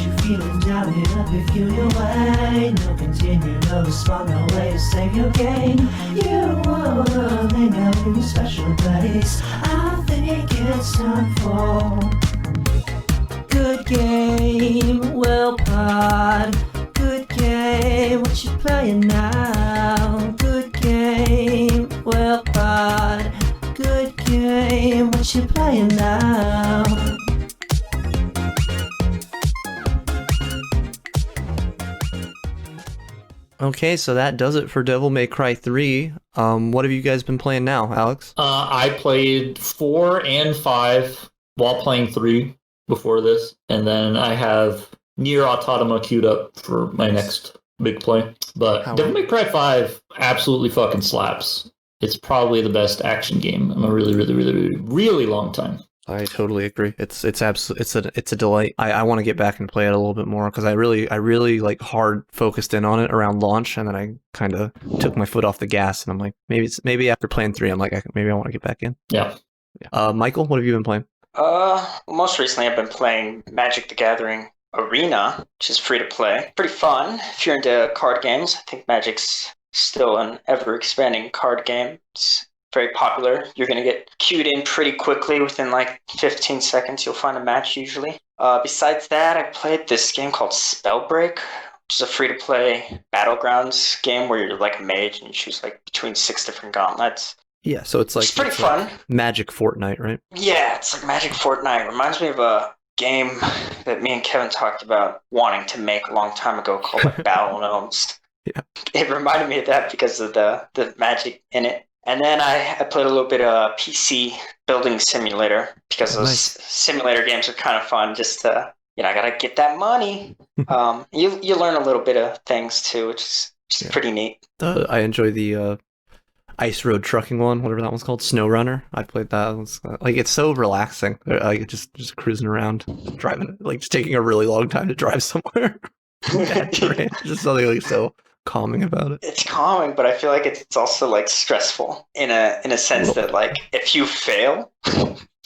you feeling down and up if you your way. No continue, no respond, no way to save your game. You wanna hang out in a special place. I think it's time for good game, well pod. Good game, what you playing now? Good game, well pod. Good game, what you playing now? Okay, so that does it for Devil May Cry 3. What have you guys been playing now, Alex? I played 4 and 5 while playing 3 before this, and then I have Nier Automata queued up for my next big play. But Devil May Cry 5 absolutely fucking slaps. It's probably the best action game in a really long time. I totally agree. It's a delight. I want to get back and play it a little bit more because I really like hard focused in on it around launch, and then I kind of took my foot off the gas, and I'm like, maybe after playing 3, I'm like, maybe I want to get back in. Yeah. Michael, what have you been playing? Most recently I've been playing Magic the Gathering Arena, which is free to play. Pretty fun if you're into card games. I think Magic's still an ever-expanding card game. It's very popular. You're going to get queued in pretty quickly. Within like 15 seconds, you'll find a match usually. Besides that, I played this game called Spellbreak, which is a free-to-play Battlegrounds game where you're like a mage and you choose like between 6 different gauntlets. Yeah, so it's pretty fun. Like Magic Fortnite, right? Yeah, it's like Magic Fortnite. Reminds me of a game that me and Kevin talked about wanting to make a long time ago called like Battle Gnomes. Yeah. It reminded me of that because of the magic in it. And then I played a little bit of PC Building Simulator because those simulator games are kind of fun just to, I gotta get that money. You learn a little bit of things too, which is pretty neat. I enjoy the Ice Road Trucking one, whatever that one's called, Snow Runner. I played that. It's so relaxing. Like just cruising around, driving, like just taking a really long time to drive somewhere. Just something like so calming about it. It's calming, but I feel like it's also like stressful in a sense that like if you fail,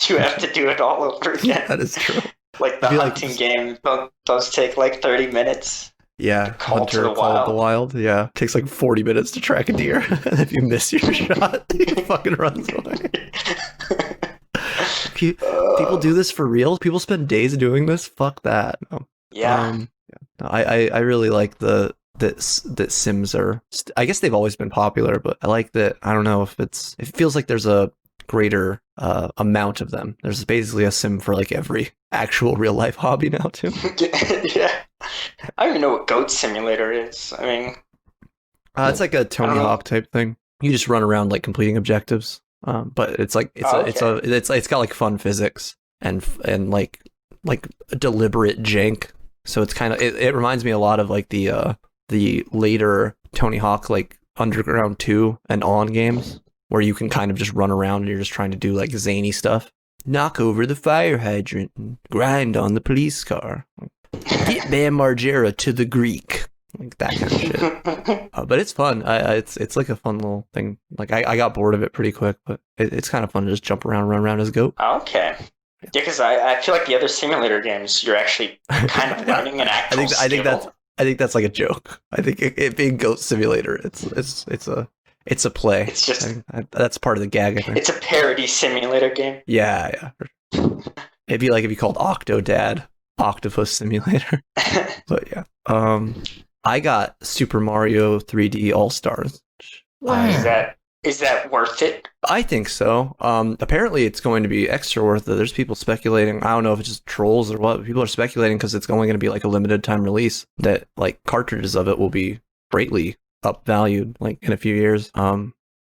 you have to do it all over again. That is true. Like the hunting game does take like 30 minutes. Yeah, Call to the Wild. Yeah, it takes like 40 minutes to track a deer, and if you miss your shot, it fucking runs away. People do this for real? People spend days doing this? Fuck that. No. Yeah. I really like that Sims are. I guess they've always been popular, but I like that. I don't know if it feels like there's a greater amount of them. There's basically a sim for like every actual real life hobby now too. Yeah. I don't even know what Goat Simulator is. I mean, it's like a Tony Hawk type thing. You just run around like completing objectives. But it's like it's got like fun physics and like deliberate jank. So it's kind of it reminds me a lot of like the later Tony Hawk like Underground 2 and On games where you can kind of just run around and you're just trying to do like zany stuff. Knock over the fire hydrant and grind on the police car. Get Bam Margera to the Greek. Like that kind of shit. But it's fun. It's like a fun little thing. Like I got bored of it pretty quick, but it's kind of fun to just jump around, run around as a goat. Okay. Yeah, because I feel like the other simulator games, you're actually kind of learning an actual skill. I think that's like a joke. I think it being Goat Simulator, it's a play. It's just that's part of the gag. I think it's a parody simulator game. Yeah. It'd be like if you called Octodad Octopus Simulator. But yeah, I got Super Mario 3D All Stars. Is that worth it? I think so. Apparently it's going to be extra worth it. There's people speculating. I don't know if it's just trolls or what. People are speculating because it's only going to be like a limited time release that like cartridges of it will be greatly upvalued like in a few years.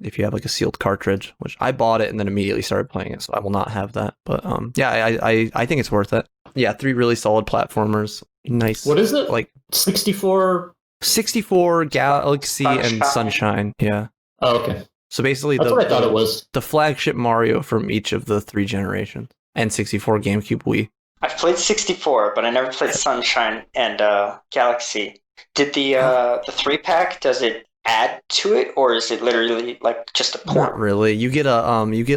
If you have like a sealed cartridge, which I bought it and then immediately started playing it, so I will not have that. But yeah, I think it's worth it. Yeah, 3 really solid platformers. Nice. What is it? Like 64 Galaxy and Sunshine. Yeah. Oh, okay. So basically, that's what I thought it was. The flagship Mario from each of the 3 generations, and 64 GameCube Wii. I've played 64, but I never played Sunshine and Galaxy. Did the 3-pack, does it add to it, or is it literally like just a port? Not really. You get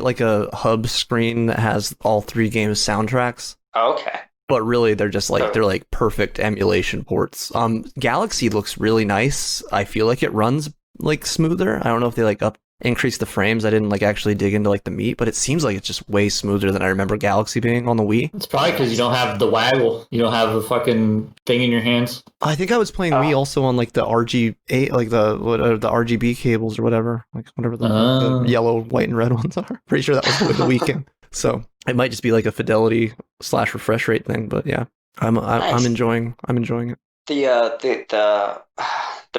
like a hub screen that has all 3 games soundtracks. Oh, okay. but really they're just like they're like perfect emulation ports. Galaxy looks really nice. I feel like it runs like smoother. I don't know if they like increase the frames. I didn't like actually dig into like the meat, but it seems like it's just way smoother than I remember Galaxy being on the Wii. It's probably because you don't have the waggle. You don't have the fucking thing in your hands. I think I was playing Wii also on like the RG8, like the RGB cables or whatever, like whatever the yellow, white, and red ones are. Pretty sure that was the weekend. So it might just be like a fidelity / refresh rate thing, but yeah, I'm enjoying it. The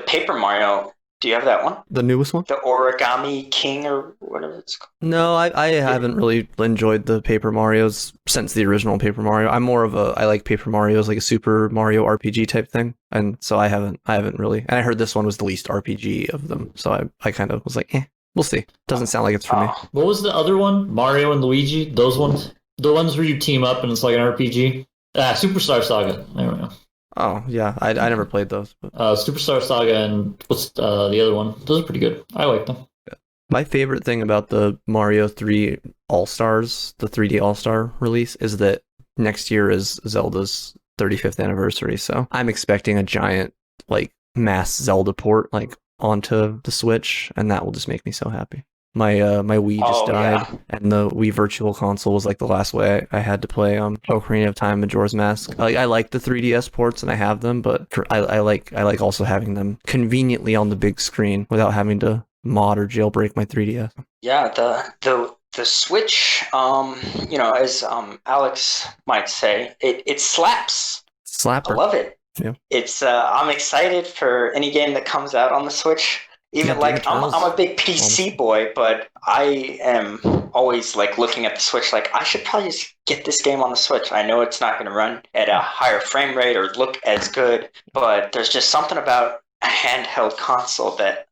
Paper Mario. Do you have that one? The newest one? The Origami King or whatever it's called? No, I haven't really enjoyed the Paper Marios since the original Paper Mario. I'm more of I like Paper Marios like a Super Mario RPG type thing. And so I haven't really. And I heard this one was the least RPG of them. So I kind of was like, we'll see. Doesn't sound like it's for me. What was the other one? Mario and Luigi? Those ones? The ones where you team up and it's like an RPG? Superstar Saga. There we go. Oh, yeah. I never played those. But... Superstar Saga and what's the other one? Those are pretty good. I like them. Yeah. My favorite thing about the Mario 3 All-Stars, the 3D All-Star release, is that next year is Zelda's 35th anniversary. So I'm expecting a giant, like, mass Zelda port, like, onto the Switch, and that will just make me so happy. My Wii just died, and the Wii Virtual Console was like the last way I had to play Ocarina of Time, Majora's Mask. I like the 3DS ports, and I have them, but I like also having them conveniently on the big screen without having to mod or jailbreak my 3DS. Yeah, the Switch, as Alex might say, it slaps. Slapper. I love it. Yeah. It's I'm excited for any game that comes out on the Switch. Even like I'm a big PC boy, but I am always like looking at the Switch like I should probably just get this game on the Switch. I know it's not going to run at a higher frame rate or look as good, but there's just something about a handheld console that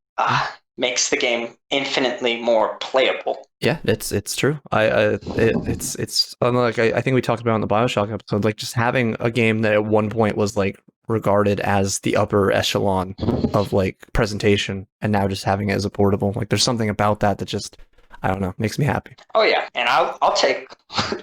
makes the game infinitely more playable. Yeah, it's true. It's unlike I think we talked about in the BioShock episode, like just having a game that at one point was like regarded as the upper echelon of like presentation, and now just having it as a portable. Like there's something about that just, I don't know, makes me happy. Oh yeah, and I'll take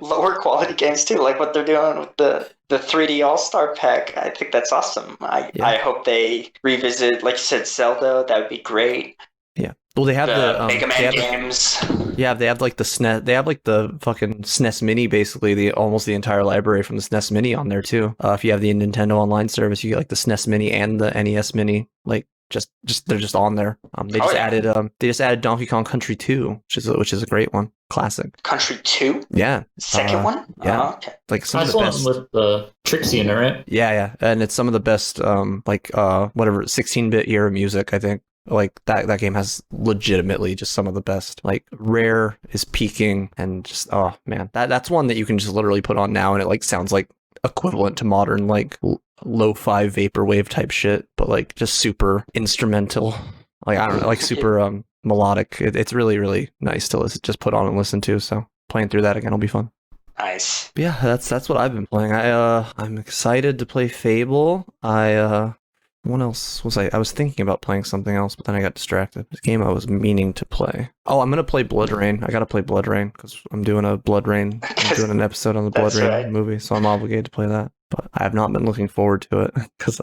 lower quality games too, like what they're doing with the 3D All-Star Pack. I think that's awesome. I hope they revisit, like you said, Zelda. That would be great. Yeah. Well, they have the Mega Man games. Yeah, they have like the SNES. They have like the fucking SNES Mini, basically almost the entire library from the SNES Mini on there too. If you have the Nintendo Online service, you get like the SNES Mini and the NES Mini. Like just they're just on there. They just added Donkey Kong Country 2, which is a great one. Classic. Country 2? Yeah. Second one? Yeah. Oh, okay. Like some of the best with the Trixie in it, right? Yeah, and it's some of the best 16-bit era music, I think. Like that game has legitimately just some of the best. Like Rare is peaking, and just oh man, that's one that you can just literally put on now, and it like sounds like equivalent to modern like lo-fi vaporwave type shit, but like just super instrumental. Like I don't know, like super melodic. It's really really nice to just put on and listen to. So playing through that again will be fun. Nice. But yeah, that's what I've been playing. I'm excited to play Fable. What else was I was thinking about playing something else, but then I got distracted. The game I was meaning to play. Oh, I'm going to play Blood Rain. I got to play Blood Rain because I'm doing an episode on the Blood Rain movie, so I'm obligated to play that. But I have not been looking forward to it because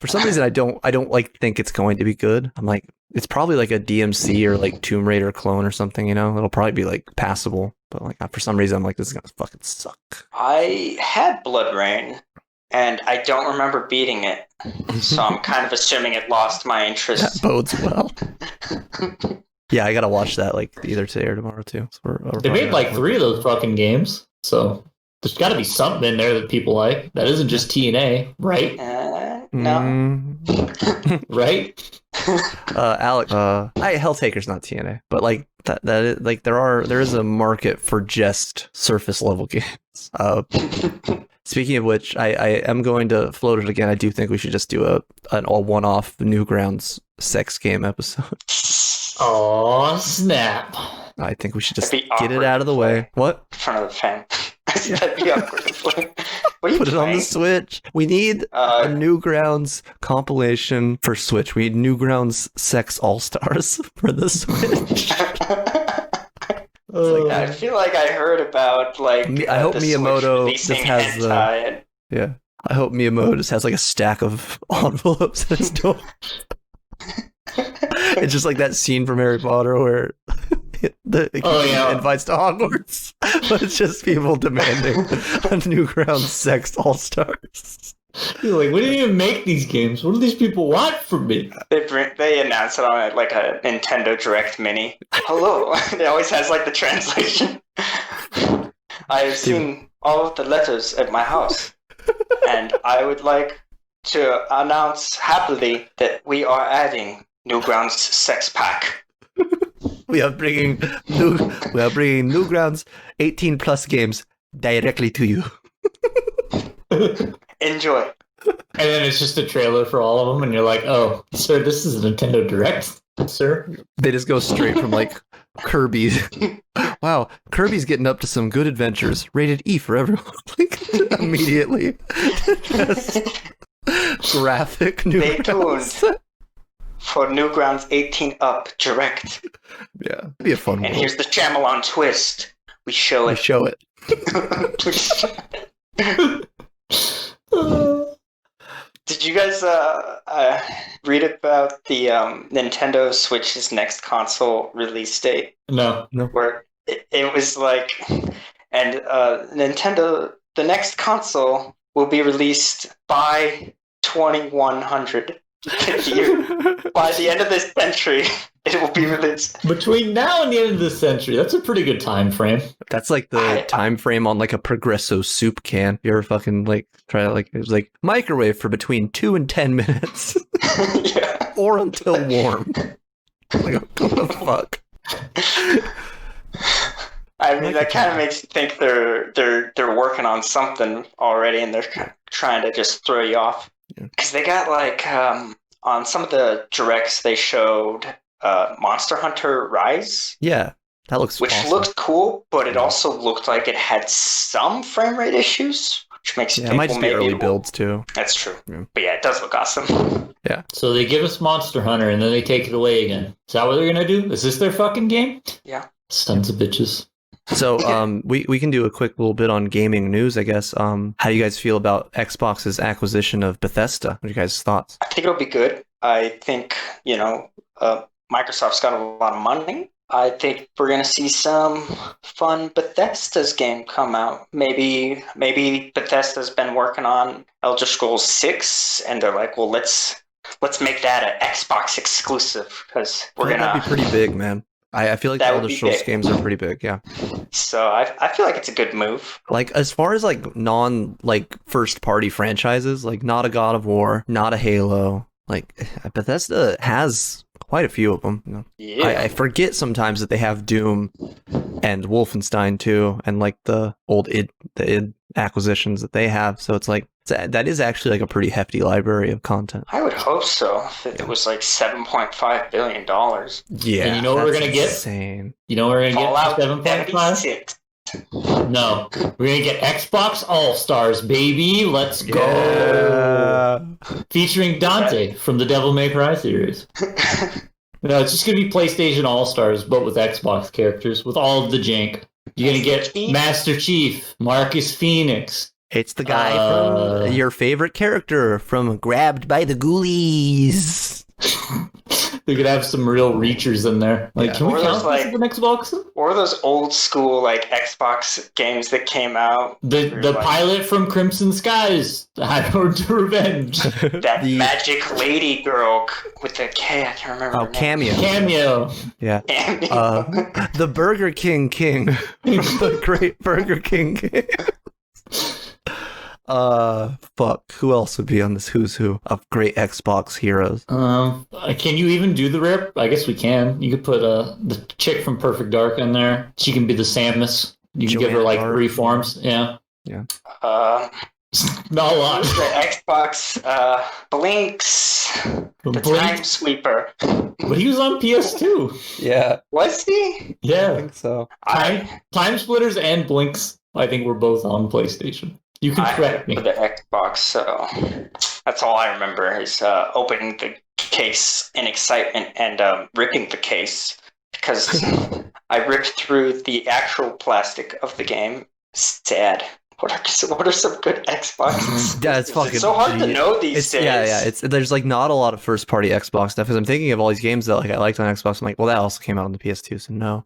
for some reason I don't like think it's going to be good. I'm like, it's probably like a DMC or like Tomb Raider clone or something, you know? It'll probably be like passable, but like for some reason I'm like, this is going to fucking suck. I had Blood Rain, and I don't remember beating it, so I'm kind of assuming it lost my interest. That bodes well. Yeah, I gotta watch that like either today or tomorrow too. So they made like 3 of those fucking games, so there's got to be something in there that people like. That isn't just TNA, right? No. Right? Alex, Helltaker's not TNA, but like that is, like there is a market for just surface level games. Speaking of which, I am going to float it again. I do think we should just do a one-off Newgrounds sex game episode. Oh snap! I think we should just get it out of the way. What? In front of the fan. That'd be awkward to play. Put it on the Switch. We need a Newgrounds compilation for Switch. We need Newgrounds Sex All-Stars for the Switch. I feel like I heard about I hope the Miyamoto Switch releasing just has hentai. Yeah. I hope Miyamoto just has like a stack of envelopes at his door. It's just like that scene from Harry Potter where the invites to Hogwarts, but it's just people demanding a Newgrounds Sex All-Stars. You're like, we didn't even make these games. What do these people want from me? They announce it on like a Nintendo Direct Mini. Hello. It always has like the translation. I have seen all of the letters at my house, and I would like to announce happily that we are adding Newgrounds Sex Pack. We are bringing Newgrounds 18 plus games directly to you. Enjoy. And then it's just a trailer for all of them, and you're like, oh, sir, this is a Nintendo Direct, sir. They just go straight from like Kirby. Wow, Kirby's getting up to some good adventures. Rated E for everyone. Like, immediately. Graphic Stay Newgrounds. tuned for Newgrounds 18 Up Direct. Yeah, it'd be a fun one. And here's the Shyamalan twist. We show it. Did you guys read about the Nintendo Switch's next console release date? No. Where it was like, and Nintendo, the next console will be released by 2100. By the end of this century, it will be released. Between now and the end of this century, that's a pretty good time frame. That's like the time frame on like a Progresso soup can. You ever fucking like try to like it was like microwave for between 2 and 10 minutes, Yeah. or until warm. Like what the fuck? I mean, that kind of makes you think they're working on something already, and they're trying to just throw you off. Because they got like on some of the directs they showed Monster Hunter Rise. Yeah, that looks which awesome. looked cool, but it also looked like it had some frame rate issues, which makes you think, it might just be maybe early builds too. That's true. Yeah. But yeah, it does look awesome. Yeah. So they give us Monster Hunter and then they take it away again. Is that what they're gonna do? Is this their fucking game? Yeah. Sons of bitches. So we can do a quick little bit on gaming news, I guess. How do you guys feel about Xbox's acquisition of Bethesda? What are you guys' thoughts? I think it'll be good. I think, Microsoft's got a lot of money. I think we're going to see some fun Bethesda's game come out. Maybe Bethesda's been working on Elder Scrolls 6, and they're like, well, let's make that an Xbox exclusive, because we're going to... That'd be pretty big, man. I feel like the Elder Scrolls games are pretty big, yeah. So I feel like it's a good move. Like, as far as, like, first-party franchises, like, not a God of War, not a Halo, like, Bethesda has quite a few of them. You know? Yeah. I forget sometimes that they have Doom and Wolfenstein, too, and, like, the old id acquisitions that they have, so it's like, that is actually, like, a pretty hefty library of content. I would hope so, if it was, like, $7.5 billion. Yeah, and you know what we're going to get? Insane. You know what we're going to get? Fallout 7.5? 76. No. We're going to get Xbox All-Stars, baby. Let's go. Yeah. Featuring Dante from the Devil May Cry series. No, it's just going to be PlayStation All-Stars, but with Xbox characters, with all of the jank. You're going to get Master Chief, Marcus Phoenix. It's the guy from your favorite character from Grabbed by the Ghoulies. They're going to have some real reachers in there. Like, can we count this as an Xbox? Or those old school, like, Xbox games that came out. The pilot from Crimson Skies, High Road to Revenge. That magic lady girl with the K, I can't remember her name. Cameo. Yeah. Cameo. The Burger King King. The great Burger King King. Fuck. Who else would be on this who's who of great Xbox heroes? Can you even do the rare? I guess we can. You could put the chick from Perfect Dark in there. She can be the Samus. You can give her like Dark. 3 forms. Yeah. Yeah. Not a lot. The Xbox Blinks. The Time Sweeper. But he was on PS2. Yeah. Was he? Yeah. I think so. Time Splitters and Blinks, I think, were both on PlayStation. You can correct me. For the Xbox, so that's all I remember is opening the case in excitement and ripping the case, because I ripped through the actual plastic of the game. Sad. What are some good Xbox? Yeah, it's fucking. It's so hard to know these days. Yeah. There's like not a lot of first party Xbox stuff because I'm thinking of all these games that like I liked on Xbox. I'm like, well, that also came out on the PS2, so no.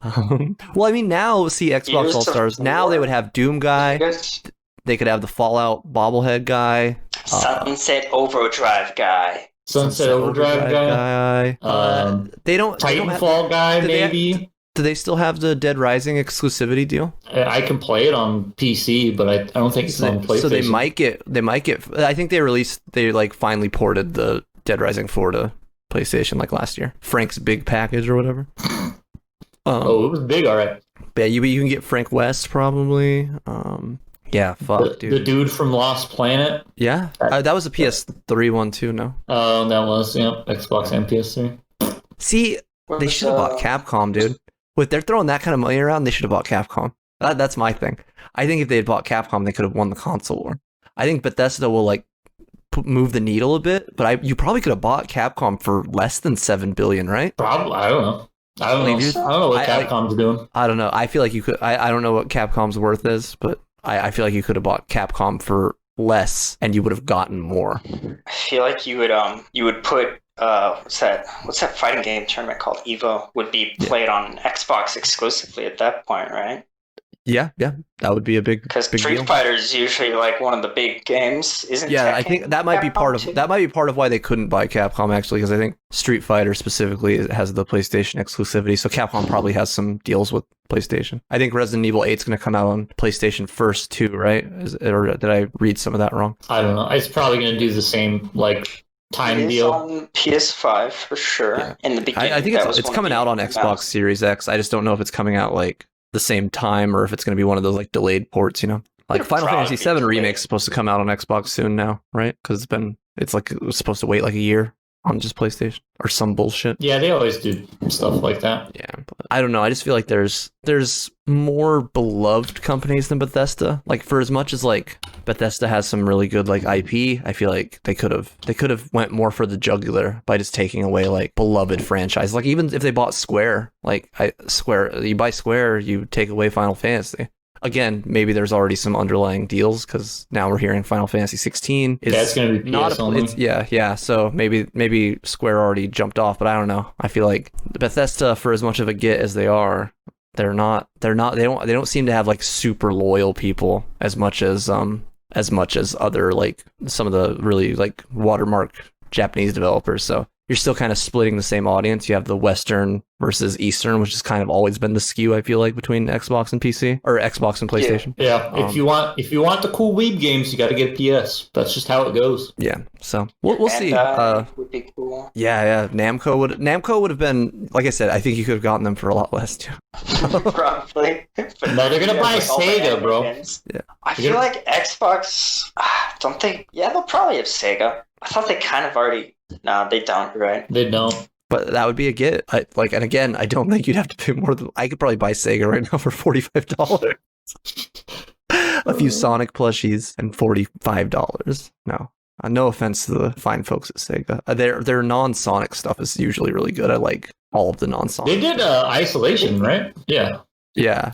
Well, I mean, now see Xbox All Stars. Now they would have Doom guy. They could have the Fallout bobblehead guy. Sunset Overdrive guy. Sunset Overdrive guy. They don't. Titanfall guy, maybe. Do they still have the Dead Rising exclusivity deal? I can play it on PC, but I don't think it's on PlayStation. So they might get. I think they like finally ported the Dead Rising 4 to PlayStation like last year. Frank's big package or whatever. It was big, all right. Yeah, you can get Frank West probably. Yeah, fuck, dude. The dude from Lost Planet. Yeah, that was a PS3 one too. No. Oh, that was Xbox and PS3. See, they should have bought Capcom, dude. If they're throwing that kind of money around, they should have bought Capcom. That's my thing. I think if they had bought Capcom, they could have won the console war. I think Bethesda will like move the needle a bit, but you probably could have bought Capcom for less than $7 billion, right? Probably. I don't know. I don't know what Capcom's doing. I don't know. I feel like you could. I don't know what Capcom's worth is, but I feel like you could have bought Capcom for less, and you would have gotten more. I feel like you would put. What's that fighting game tournament called? Evo would be played on Xbox exclusively at that point, right? Yeah, that would be a big because Street Fighter is usually like one of the big games, isn't? Yeah, I think that might be part of why they couldn't buy Capcom actually, because I think Street Fighter specifically has the PlayStation exclusivity, so Capcom probably has some deals with PlayStation. I think Resident Evil 8 is going to come out on PlayStation first too, right? Or did I read some of that wrong? I don't know. It's probably going to do the same like time deal on PS5 for sure. Yeah. In the beginning, I think it's coming out on Xbox Series X. I just don't know if it's coming out like the same time or if it's going to be one of those like delayed ports, you know. Like Final Fantasy VII Remake is supposed to come out on Xbox soon now, right? Because it was supposed to wait like a year on just PlayStation or some bullshit. Yeah, they always do stuff like that. Yeah, but I don't know. I just feel like there's more beloved companies than Bethesda. Like for as much as like Bethesda has some really good like IP, I feel like they could have went more for the jugular by just taking away like beloved franchise. Like even if they bought Square, you buy Square, you take away Final Fantasy. Again, maybe there's already some underlying deals because now we're hearing Final Fantasy 16 is it's going to be PS only. Yeah. So maybe Square already jumped off, but I don't know. I feel like Bethesda, for as much of a get as they are, they don't seem to have like super loyal people as much as other like some of the really like watermark Japanese developers. So you're still kind of splitting the same audience. You have the Western versus Eastern, which has kind of always been the skew, I feel like, between Xbox and PC or Xbox and PlayStation. Yeah. If you want the cool weeb games, you got to get a PS. That's just how it goes. Yeah. So we'll see. Would be cool. Yeah. Namco would have been, like I said, I think you could have gotten them for a lot less too. Probably. No, they're gonna buy Sega, bro. Yeah. I feel like Xbox. Don't they? Yeah, they'll probably have Sega. I thought they kind of already. No, they don't, right? They don't. But that would be a get. And again, I don't think you'd have to pay more than... I could probably buy Sega right now for $45. A few Sonic plushies and $45. No. No offense to the fine folks at Sega. Their non-Sonic stuff is usually really good. I like all of the non-Sonic. They did Isolation, right? Yeah. Yeah.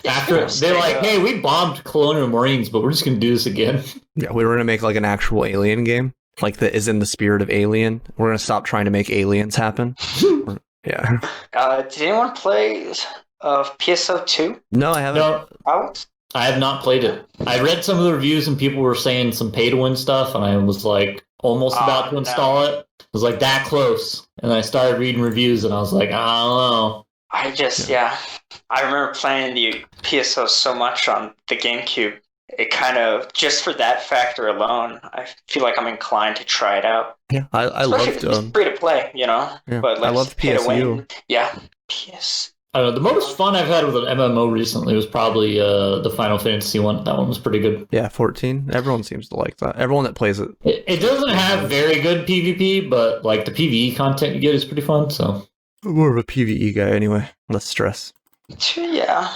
After they're like, hey, we bombed Colonial Marines, but we're just going to do this again. Yeah, we were going to make like an actual Alien game. Like that is in the spirit of Alien. We're gonna stop trying to make aliens happen. Yeah. Did anyone play PSO 2? No, I haven't. No, I have not played it. I read some of the reviews and people were saying some pay to win stuff, and I was like almost about to install it. I was like that close, and I started reading reviews, and I was like, I don't know. I remember playing the PSO so much on the GameCube. It kind of, just for that factor alone, I feel like I'm inclined to try it out. Yeah, I loved it's free to play, you know. Yeah, but I loved PSU. Yeah, PS. I don't know. The most fun I've had with an MMO recently was probably the Final Fantasy one. That one was pretty good. Yeah, 14. Everyone seems to like that. Everyone that plays it. It doesn't have very good PvP, but like the PvE content you get is pretty fun. So I'm more of a PvE guy anyway. Less stress. Yeah,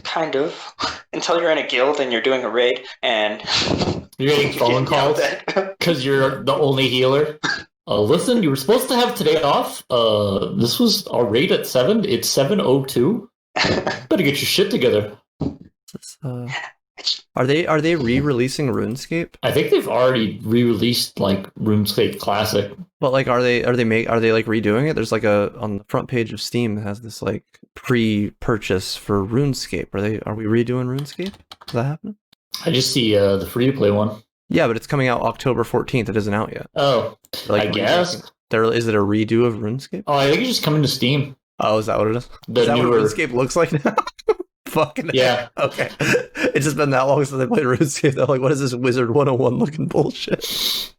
kind of. Until you're in a guild and you're doing a raid and you're getting phone calls because you're the only healer. Listen, you were supposed to have today off. This was our raid at 7. It's 7:02. Better get your shit together. Are they re-releasing RuneScape? I think they've already re-released like RuneScape Classic. But like, are they like redoing it? There's like on the front page of Steam that has this like pre-purchase for RuneScape. Are we redoing RuneScape? Is that happening? I just see the free-to-play one. Yeah, but it's coming out October 14th. It isn't out yet. Oh, like, I guess. Is it a redo of RuneScape? Oh, I think it's just coming to Steam. Oh, is that what it is? The Is that newer... what RuneScape looks like now? Fucking yeah. Okay. It's just been that long since they played RuneScape. They're like, what is this Wizard 101 looking bullshit?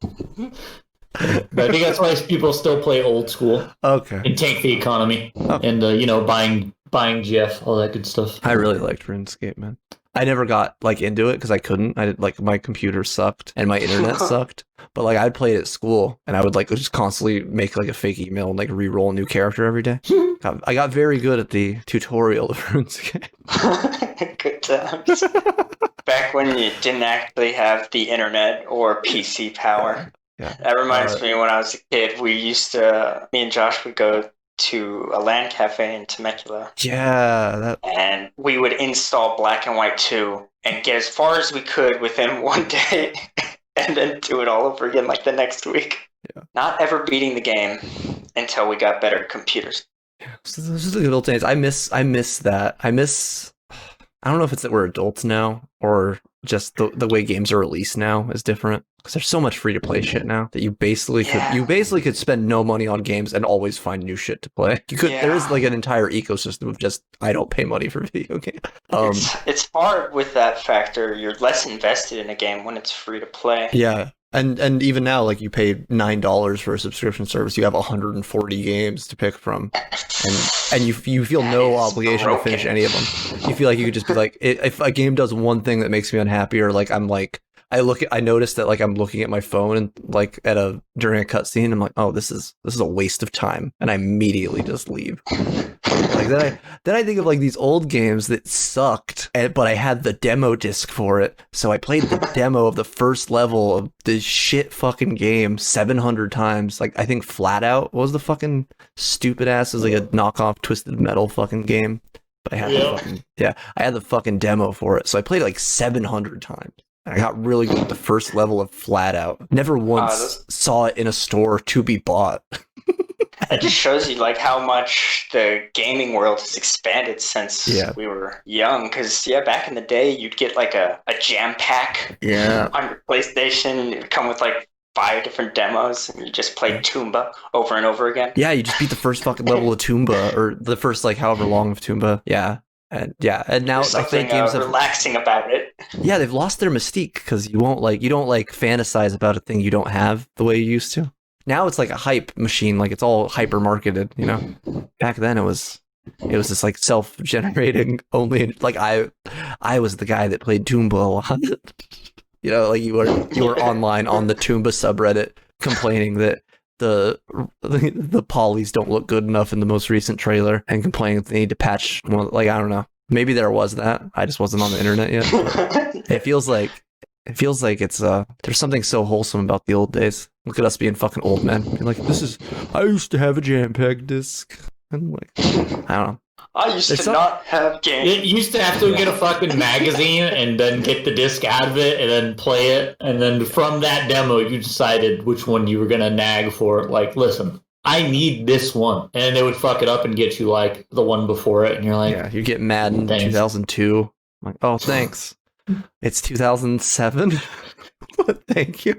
But I think that's why people still play old school. Okay. And tank the economy. And, buying GF, all that good stuff. I really liked RuneScape, man. I never got like into it because I couldn't. I did like my computer sucked and my internet sucked. But like I'd play it at school and I would like just constantly make like a fake email and like re-roll a new character every day. I got very good at the tutorial of RuneScape. Good times. Back when you didn't actually have the internet or PC power. Yeah. That reminds me when I was a kid, me and Josh would go to a LAN cafe in Temecula. Yeah. And we would install Black and White 2 and get as far as we could within one day and then do it all over again like the next week. Yeah. Not ever beating the game until we got better computers. So those are the good old days. I miss that. I don't know if it's that we're adults now or just the way games are released now is different. Because there's so much free to play shit now that you basically could spend no money on games and always find new shit to play. There is like an entire ecosystem of just I don't pay money for video games. It's hard with that factor. You're less invested in a game when it's free to play. Yeah. And even now, like you pay $9 for a subscription service, you have 140 games to pick from, and you feel no obligation to finish any of them. You feel like you could just be like, if a game does one thing that makes me unhappy, or like I'm like I noticed that like I'm looking at my phone and like during a cutscene, I'm like, oh, this is a waste of time, and I immediately just leave. Like then I think of like these old games that sucked, but I had the demo disc for it, so I played the demo of the first level of this shit fucking game 700 times. Like I think Flat Out was the fucking stupid ass. It was like a knockoff Twisted Metal fucking game, but I had I had the fucking demo for it, so I played it like 700 times. I got really good at the first level of Flat Out. Never once saw it in a store to be bought. It just shows you like how much the gaming world has expanded since we were young. Because back in the day, you'd get like a jam pack on your PlayStation. It would come with like 5 different demos, and you just played Tomba over and over again. Yeah, you just beat the first fucking level of Tomba, or the first like however long of Tomba. Yeah. And now I think games have relaxing about it. Yeah, they've lost their mystique because you don't fantasize about a thing you don't have the way you used to. Now it's like a hype machine, like it's all hyper marketed, you know. Back then it was just like self-generating only. Like I was the guy that played Tomba a lot. You know, like you were online on the Tomba subreddit complaining that the polys don't look good enough in the most recent trailer and complaining that they need to patch one. Like I don't know, maybe there was that. I just wasn't on the internet yet. It feels like it's there's something so wholesome about the old days. Look at us being fucking old men. Being like, I used to have a jam pack disc. And like, I don't know. I used to not have games. You used to have to get a fucking magazine and then get the disc out of it and then play it. And then from that demo, you decided which one you were going to nag for. Like, listen, I need this one. And they would fuck it up and get you like the one before it. And you're like, yeah, you get mad in 2002. I'm like, oh, thanks. It's 2007. Thank you.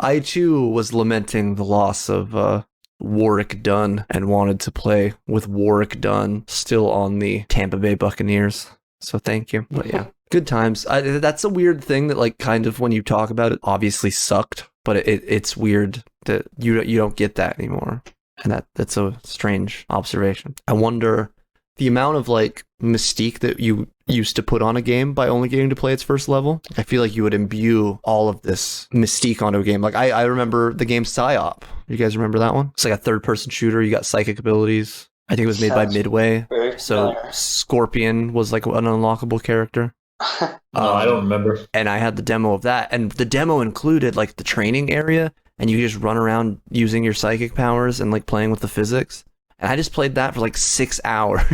I too was lamenting the loss of Warwick Dunn and wanted to play with Warwick Dunn still on the Tampa Bay Buccaneers. So thank you. But yeah, good times. That's a weird thing that like kind of when you talk about it obviously sucked, but it's weird that you don't get that anymore. And that's a strange observation. I wonder the amount of like mystique that you used to put on a game by only getting to play its first level. I feel like you would imbue all of this mystique onto a game. Like I remember the game PsyOp. You guys remember that one? It's like a third-person shooter. You got psychic abilities. I think it was made by Midway. So Scorpion was like an unlockable character. No, I don't remember. And I had the demo of that. And the demo included like the training area, and you just run around using your psychic powers and like playing with the physics. And I just played that for like 6 hours.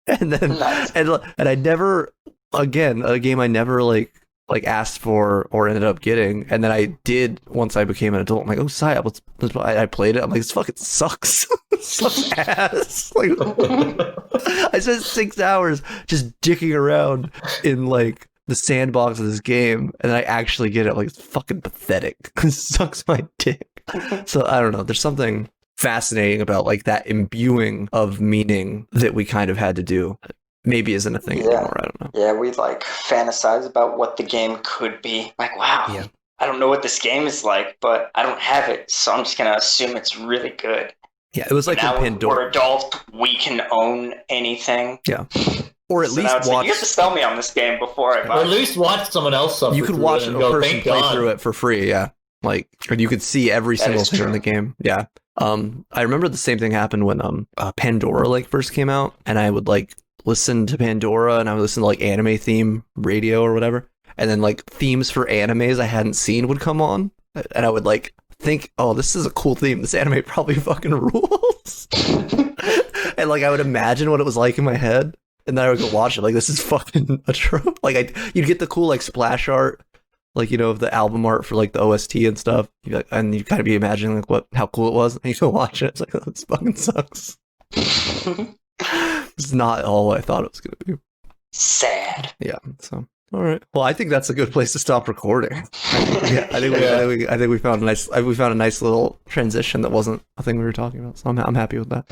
And then and I never, again, a game I never like asked for or ended up getting, and then I did once I became an adult. I'm like, oh, Psyop, I played it. I'm like, this fucking sucks. It sucks ass. Like, I spent 6 hours just dicking around in like the sandbox of this game, and then I actually get it. I'm like, it's fucking pathetic. It sucks my dick. So I don't know. There's something fascinating about like that imbuing of meaning that we kind of had to do. Maybe isn't a thing anymore. I don't know. Yeah, we like fantasize about what the game could be. Like, wow, I don't know what this game is like, but I don't have it, so I'm just gonna assume it's really good. Yeah, it was like now when Pandora. We're adults, we can own anything. Yeah, or at least watch. Like, you have to sell me on this game before I buy it. Or at least watch someone else suffer. You could watch a person play through it for free. Yeah, like, and you could see every single thing in the game. Yeah. I remember the same thing happened when Pandora like first came out, and I would like listen to Pandora, and I would listen to like anime theme radio or whatever, and then like themes for animes I hadn't seen would come on, and I would like think, oh, this is a cool theme, this anime probably fucking rules. And like I would imagine what it was like in my head, and then I would go watch it. Like, this is fucking a trope. Like you'd get the cool like splash art, like, you know, of the album art for like the OST and stuff, and you kind of be imagining like how cool it was, and you go watch it, it's like, oh, this fucking sucks. It's not all I thought it was going to be. Sad. Yeah. So, all right. Well, I think that's a good place to stop recording. I think we found a nice little transition that wasn't a thing we were talking about. So I'm happy with that.